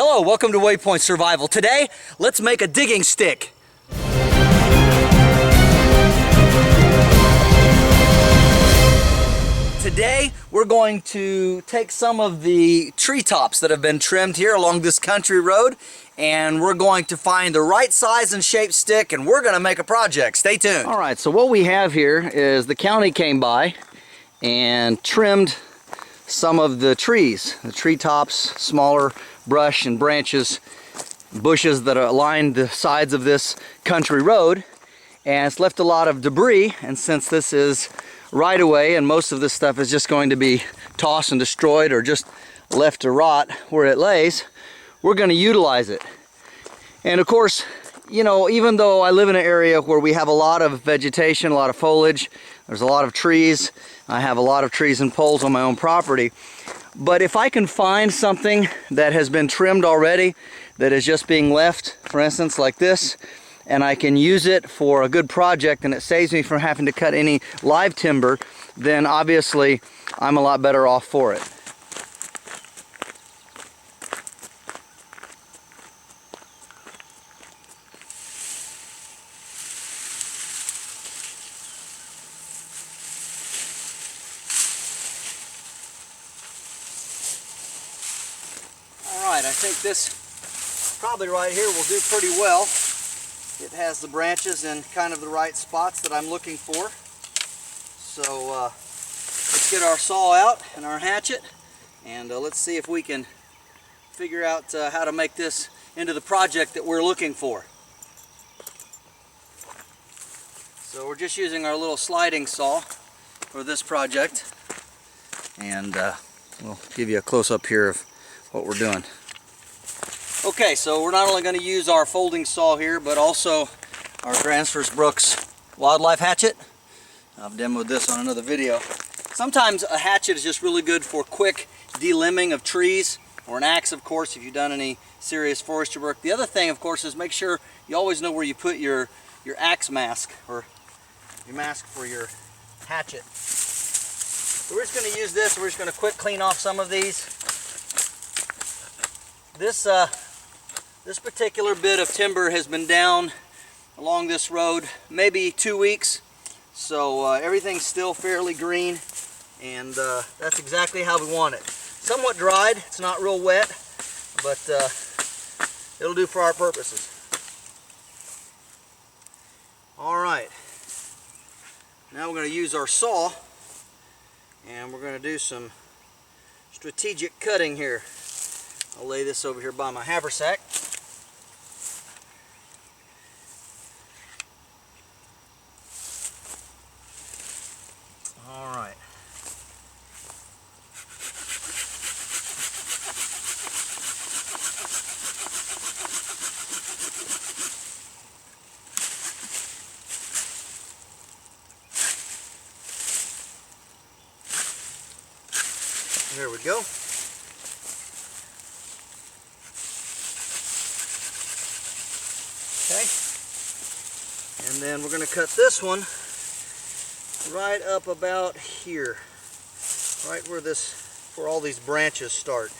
Hello, welcome to Waypoint Survival. Today, let's make a digging stick. Today, we're going to take some of the treetops that have been trimmed here along this country road, and we're going to find the right size and shape stick, and we're going to make a project. Stay tuned. All right, so what we have here is the county came by and trimmed some of the trees, the treetops, smaller brush and branches, bushes that lined the sides of this country road, and it's left a lot of debris. And since this is right away and most of this stuff is just going to be tossed and destroyed or just left to rot where it lays, we're going to utilize it. And of course, you know, even though I live in an area where we have a lot of vegetation, a lot of foliage, there's a lot of trees, I have a lot of trees and poles on my own property, but if I can find something that has been trimmed already that is just being left, for instance like this, and I can use it for a good project and it saves me from having to cut any live timber, then obviously I'm a lot better off for it. Alright, I think this probably right here will do pretty well. It has the branches in kind of the right spots that I'm looking for. So let's get our saw out and our hatchet, and let's see if we can figure out how to make this into the project that we're looking for. So we're just using our little sliding saw for this project, and we'll give you a close-up here of what we're doing. Okay, so we're not only going to use our folding saw here, but also our Gransfors Brooks wildlife hatchet. I've demoed this on another video. Sometimes a hatchet is just really good for quick delimbing of trees, or an axe, of course, if you've done any serious forestry work. The other thing, of course, is make sure you always know where you put your axe mask, or your mask for your hatchet. So we're just going to use this. We're just going to quick clean off some of these. This particular bit of timber has been down along this road maybe 2 weeks, so everything's still fairly green, and that's exactly how we want it. Somewhat dried, it's not real wet, but it'll do for our purposes. Alright, now we're going to use our saw, and we're going to do some strategic cutting here. I'll lay this over here by my haversack. All right. There we go. Okay, and then we're going to cut this one right up about here, right where all these branches start,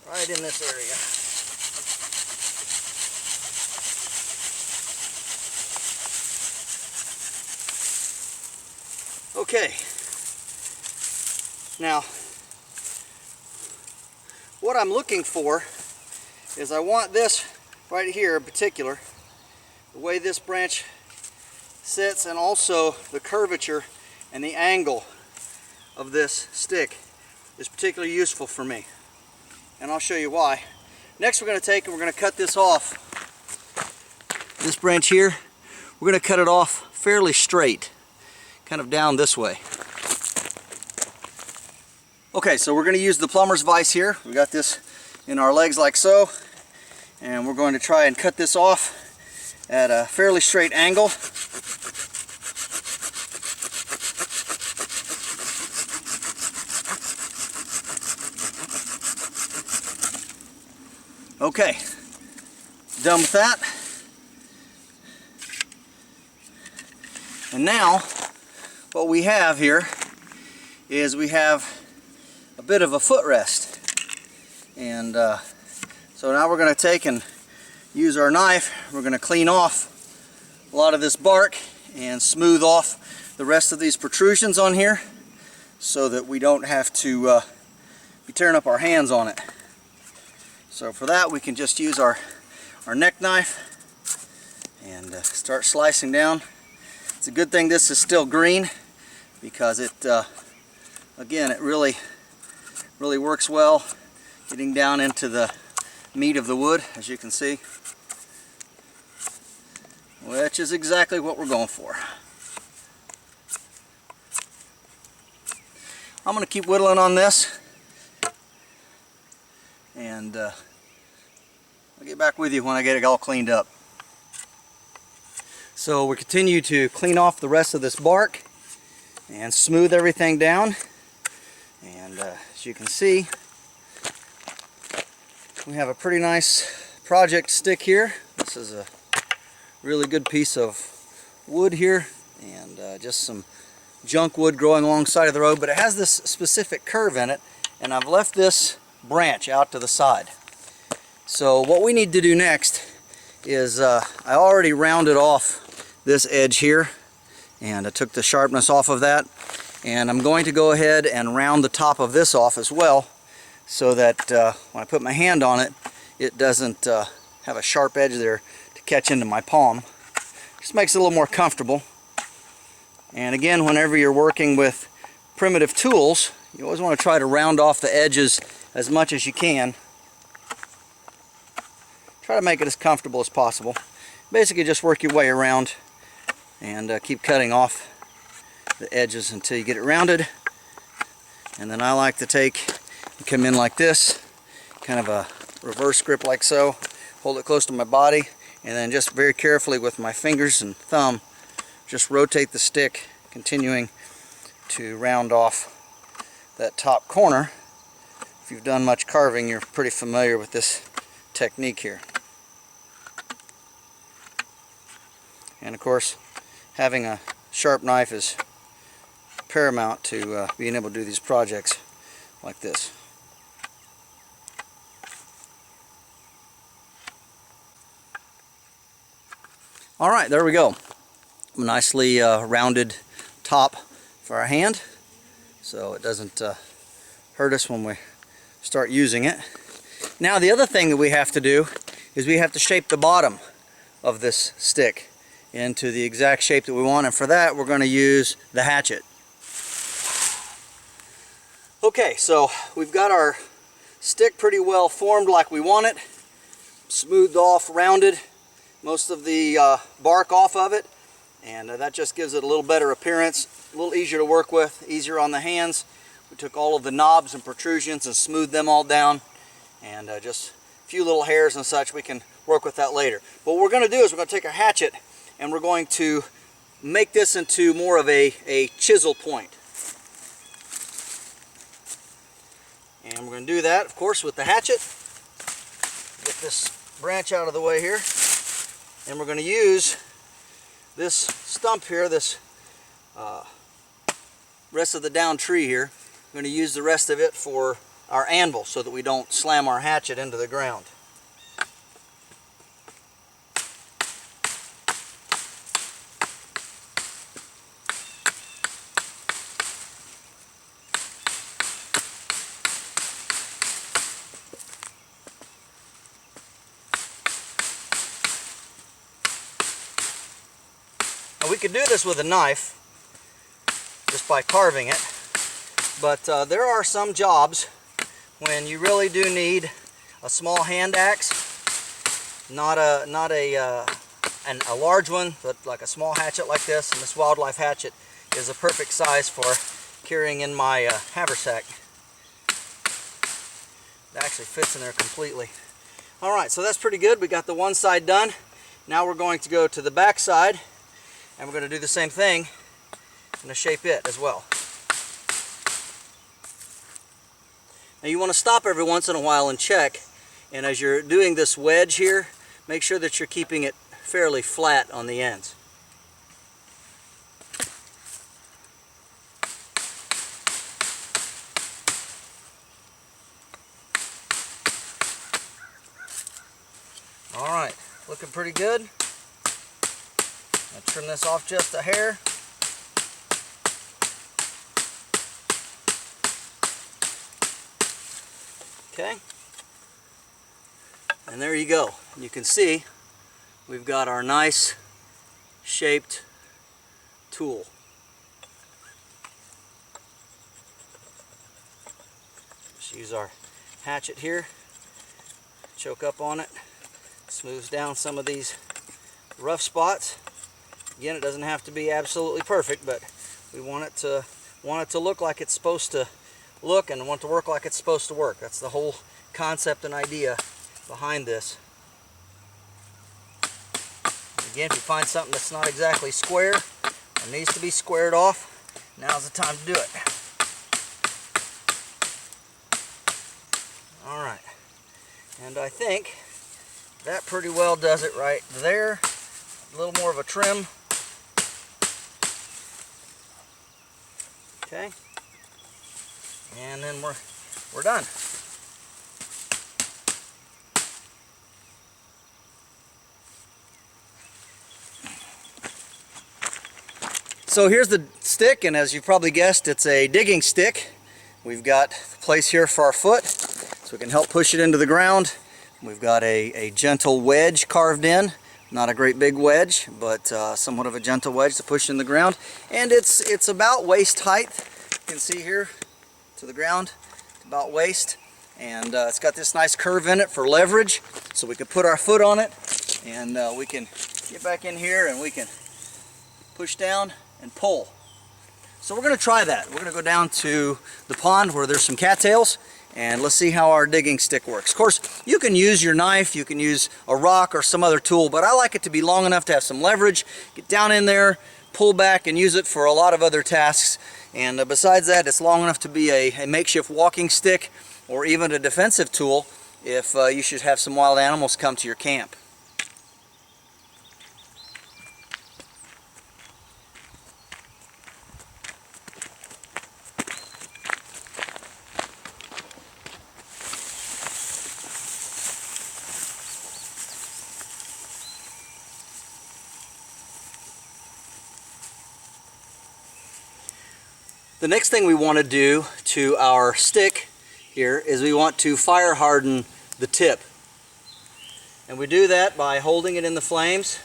right in this area. Okay, now what I'm looking for is I want this right here in particular, the way this branch sits, and also the curvature and the angle of this stick is particularly useful for me, and I'll show you why. Next we're going to take and we're going to cut this off. This branch here, we're going to cut it off fairly straight, kind of down this way. Okay, so we're going to use the plumber's vise here. We got this in our legs like so, and we're going to try and cut this off at a fairly straight angle. Okay, done with that. And now what we have here is we have a bit of a footrest, and so So now we're going to take and use our knife. We're going to clean off a lot of this bark and smooth off the rest of these protrusions on here so that we don't have to be tearing up our hands on it. So for that we can just use our neck knife and start slicing down. It's a good thing this is still green because it again, it really works well getting down into the meat of the wood, as you can see, which is exactly what we're going for. I'm going to keep whittling on this, and I'll get back with you when I get it all cleaned up. So we continue to clean off the rest of this bark and smooth everything down, and as you can see, we have a pretty nice project stick here. This is a really good piece of wood here, and just some junk wood growing alongside of the road, but it has this specific curve in it, and I've left this branch out to the side. So what we need to do next is I already rounded off this edge here, and I took the sharpness off of that, and I'm going to go ahead and round the top of this off as well, so that when I put my hand on it, it doesn't have a sharp edge there to catch into my palm. Just makes it a little more comfortable. And again, whenever you're working with primitive tools, you always want to try to round off the edges as much as you can. Try to make it as comfortable as possible. Basically just work your way around and keep cutting off the edges until you get it rounded. And then I like to take and come in like this, kind of a reverse grip like so, hold it close to my body, and then just very carefully with my fingers and thumb just rotate the stick, continuing to round off that top corner. If you've done much carving, you're pretty familiar with this technique here. And of course, having a sharp knife is paramount to being able to do these projects like this. Alright, there we go. A nicely rounded top for our hand, so it doesn't hurt us when we start using it. Now the other thing that we have to do is we have to shape the bottom of this stick into the exact shape that we want, and for that we're going to use the hatchet. Okay, so we've got our stick pretty well formed like we want it, smoothed off, rounded most of the bark off of it, and that just gives it a little better appearance, a little easier to work with, easier on the hands. We took all of the knobs and protrusions and smoothed them all down, and just a few little hairs and such, we can work with that later. But what we're going to do is we're going to take a hatchet and we're going to make this into more of a chisel point. And we're going to do that, of course, with the hatchet. Get this branch out of the way here. And we're going to use this stump here, this rest of the down tree here. We're going to use the rest of it for our anvil so that we don't slam our hatchet into the ground. Now we could do this with a knife, just by carving it, but there are some jobs when you really do need a small hand axe, not a large one, but like a small hatchet like this. And this wildlife hatchet is a perfect size for carrying in my haversack. It actually fits in there completely. Alright, so that's pretty good. We got the one side done. Now we're going to go to the back side, and we're going to do the same thing. I'm going to shape it as well. Now you want to stop every once in a while and check, and as you're doing this wedge here, make sure that you're keeping it fairly flat on the ends. All right, looking pretty good. I'll trim this off just a hair. Okay, and there you go. You can see we've got our nice shaped tool. Just use our hatchet here, choke up on it, smooths down some of these rough spots. Again, it doesn't have to be absolutely perfect, but we want it to look like it's supposed to look and want to work like it's supposed to work. That's the whole concept and idea behind this. Again, if you find something that's not exactly square or needs to be squared off, now's the time to do it. Alright, and I think that pretty well does it right there. A little more of a trim. Okay, and then we're done. So here's the stick, and as you've probably guessed, it's a digging stick. We've got a place here for our foot, so we can help push it into the ground. We've got a gentle wedge carved in. Not a great big wedge, but somewhat of a gentle wedge to push in the ground. And it's about waist height. You can see here to the ground, about waist. And it's got this nice curve in it for leverage, so we can put our foot on it, and we can get back in here and we can push down and pull. So we're going to try that. We're going to go down to the pond where there's some cattails, and let's see how our digging stick works. Of course, you can use your knife, you can use a rock or some other tool, but I like it to be long enough to have some leverage. Get down in there, pull back, and use it for a lot of other tasks. And besides that, it's long enough to be a makeshift walking stick or even a defensive tool if you should have some wild animals come to your camp. The next thing we want to do to our stick here is we want to fire harden the tip. And we do that by holding it in the flames,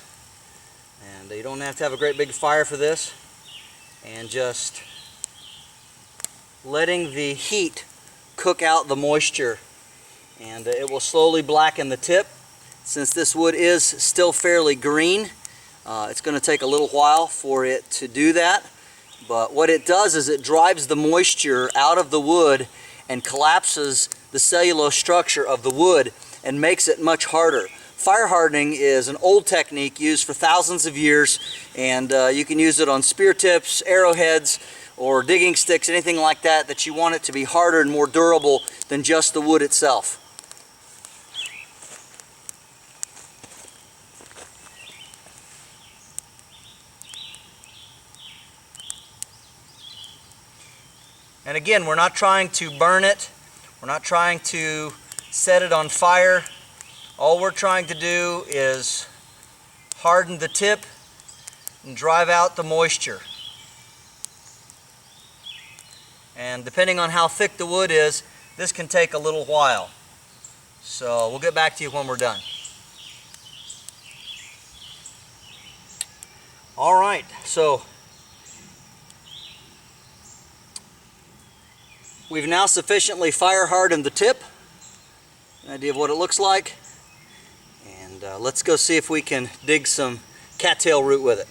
and you don't have to have a great big fire for this, and just letting the heat cook out the moisture, and it will slowly blacken the tip. Since this wood is still fairly green, it's going to take a little while for it to do that. But what it does is it drives the moisture out of the wood and collapses the cellulose structure of the wood and makes it much harder. Fire hardening is an old technique used for thousands of years, and you can use it on spear tips, arrowheads, or digging sticks, anything like that that you want it to be harder and more durable than just the wood itself. And again, we're not trying to burn it. We're not trying to set it on fire. All we're trying to do is harden the tip and drive out the moisture. And depending on how thick the wood is, this can take a little while. So we'll get back to you when we're done. All right, so we've now sufficiently fire hardened the tip. An idea of what it looks like. And let's go see if we can dig some cattail root with it.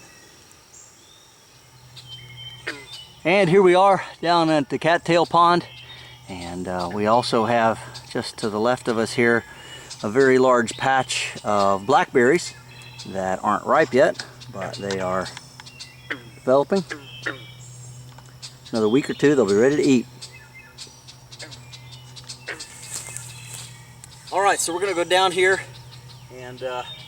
And here we are down at the cattail pond. And we also have, just to the left of us here, a very large patch of blackberries that aren't ripe yet, but they are developing. Another week or two, they'll be ready to eat. Alright, so we're going to go down here and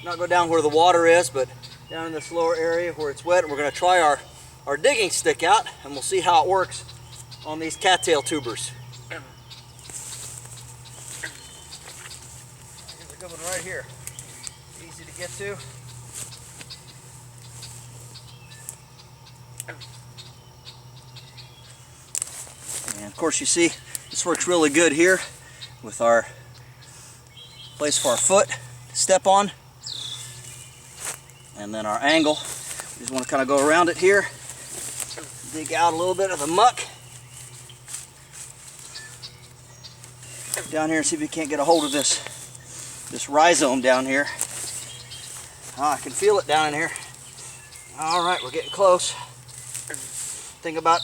not go down where the water is, but down in this lower area where it's wet. And we're going to try our digging stick out, and we'll see how it works on these cattail tubers. Here's a good one right here. Easy to get to. And of course you see this works really good here with our place for our foot to step on. And then our angle, we just want to kind of go around it here, dig out a little bit of the muck down here and see if we can't get a hold of this rhizome down here. I can feel it down in here. All right, we're getting close. Thing about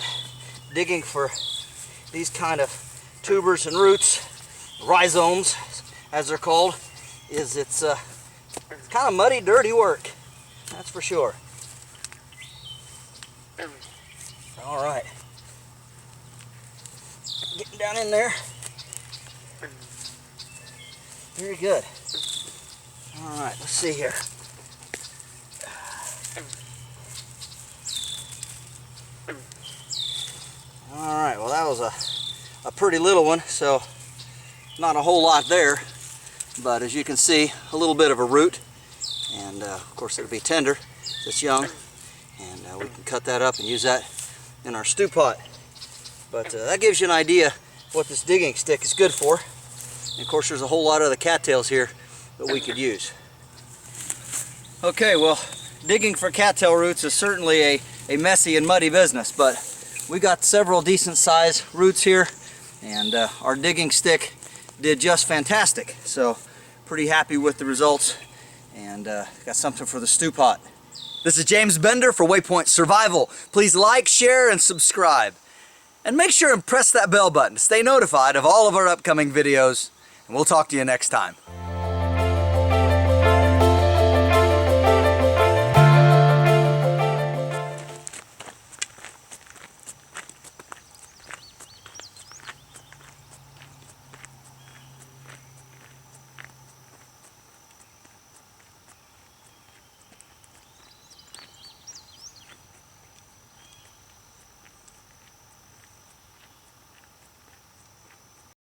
digging for these kind of tubers and roots, rhizomes as they're called, is it's kind of muddy, dirty work. That's for sure. All right. Getting down in there. Very good. All right, let's see here. All right, well that was a pretty little one, so not a whole lot there, but as you can see, a little bit of a root, and of course it'll be tender, it's young, and we can cut that up and use that in our stew pot. But that gives you an idea what this digging stick is good for. And of course there's a whole lot of the cattails here that we could use. Okay, well digging for cattail roots is certainly a messy and muddy business, but we got several decent sized roots here, and our digging stick did just fantastic. So pretty happy with the results, and got something for the stew pot. This is James Bender for Waypoint Survival. Please like, share, and subscribe. And make sure and press that bell button to stay notified of all of our upcoming videos, and we'll talk to you next time.